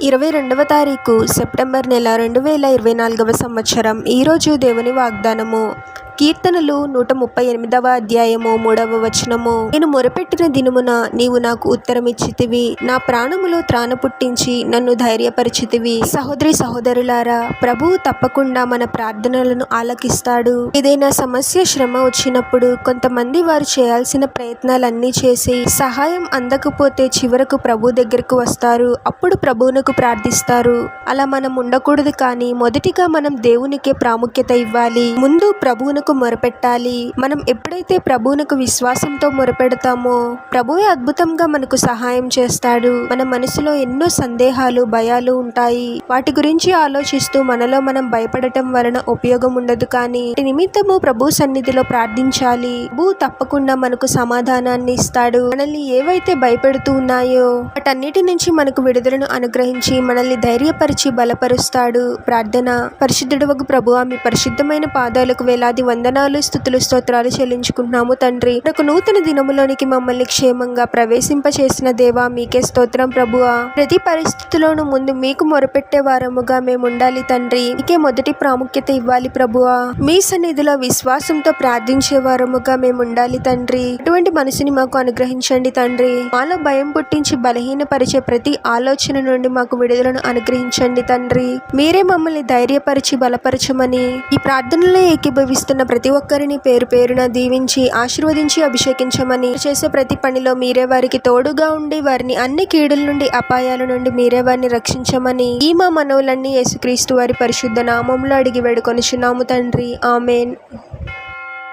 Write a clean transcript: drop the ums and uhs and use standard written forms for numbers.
22వ తారీఖు సెప్టెంబర్ నెల 2024వ సంవత్సరం. ఈరోజు దేవుని వాగ్దానము. కీర్తనలు 138వ అధ్యాయము 3వ వచనము. నేను మొరపెట్టిన దినమున నీవు నాకు ఉత్తరమిచ్చితివి, నా ప్రాణములో త్రాణ పుట్టించి నన్ను ధైర్యపరిచితివి. సహోదరి సహోదరులారా, ప్రభువు తప్పకుండా మన ప్రార్థనలను ఆలకిస్తాడు. ఏదైనా సమస్య శ్రమ వచ్చినప్పుడు కొంతమంది వారు చేయాల్సిన ప్రయత్నాలన్నీ చేసి సహాయం అందకపోతే చివరకు ప్రభు దగ్గరకు వస్తారు. అప్పుడు ప్రభువునకు ప్రార్థిస్తారు. అలా మనం ఉండకూడదు. కానీ మొదటిగా మనం దేవునికే ప్రాముఖ్యత ఇవ్వాలి. ముందు ప్రభువునకు మొరపెట్టాలి. మనం ఎప్పుడైతే ప్రభువునకు విశ్వాసంతో మొరపెడతామో ప్రభువే అద్భుతంగా మనకు సహాయం చేస్తాడు. మన మనసులో ఎన్నో సందేహాలు, భయాలు ఉంటాయి. వాటి గురించి ఆలోచిస్తూ మనలో మనం భయపడటం వలన ఉపయోగం ఉండదు. కానీ నిమిత్తము ప్రభు సన్నిధిలో ప్రార్థించాలి. ప్రభు తప్పకుండా మనకు సమాధానాన్ని ఇస్తాడు. మనల్ని ఏవైతే భయపెడుతూ ఉన్నాయో వాటన్నిటి నుంచి మనకు విడుదలను అనుగ్రహించి మనల్ని ధైర్యపరిచి బలపరుస్తాడు. ప్రార్థన. పరిశుద్ధుడవగు ప్రభువా, మీ పరిశుద్ధమైన పాదాలకు వేలాది వందనాలు, స్తుతులు, స్తోత్రాలు చెల్లించుకుంటున్నాము తండ్రి. నాకు నూతన దినములోనికి మమ్మల్ని క్షేమంగా ప్రవేశింపచేసిన దేవా, మీకే స్తోత్రం ప్రభువా. ప్రతి పరిస్థితిలోనూ ముందు మీకు మొరపెట్టే వారముగా మేము ఉండాలి తండ్రి. మీకే మొదటి ప్రాముఖ్యత ఇవ్వాలి ప్రభువా. మీ సన్నిధిలో విశ్వాసంతో ప్రార్థించే వారముగా మేము ఉండాలి తండ్రి. అటువంటి మనసుని మాకు అనుగ్రహించండి తండ్రి. మాలో భయం పుట్టించి బలహీనపరిచే ప్రతి ఆలోచన నుండి మాకు విడుదలను అనుగ్రహించండి తండ్రి. మీరే మమ్మల్ని ధైర్యపరిచి బలపరచమని ఈ ప్రార్థనలో ఏకీభవిస్తున్న ప్రతి ఒక్కరిని పేరు పేరున దీవించి ఆశీర్వదించి అభిషేకించమని, చేసే ప్రతి పనిలో మీరే వారికి తోడుగా ఉండి వారిని అన్ని కీడుల నుండి, అపాయాల నుండి మీరే వారిని రక్షించమని ఈ మా మనవులన్నీ యేసుక్రీస్తు వారి పరిశుద్ధ నామములో అడిగి వేడుకొనుచున్నాము తండ్రి. ఆమేన్.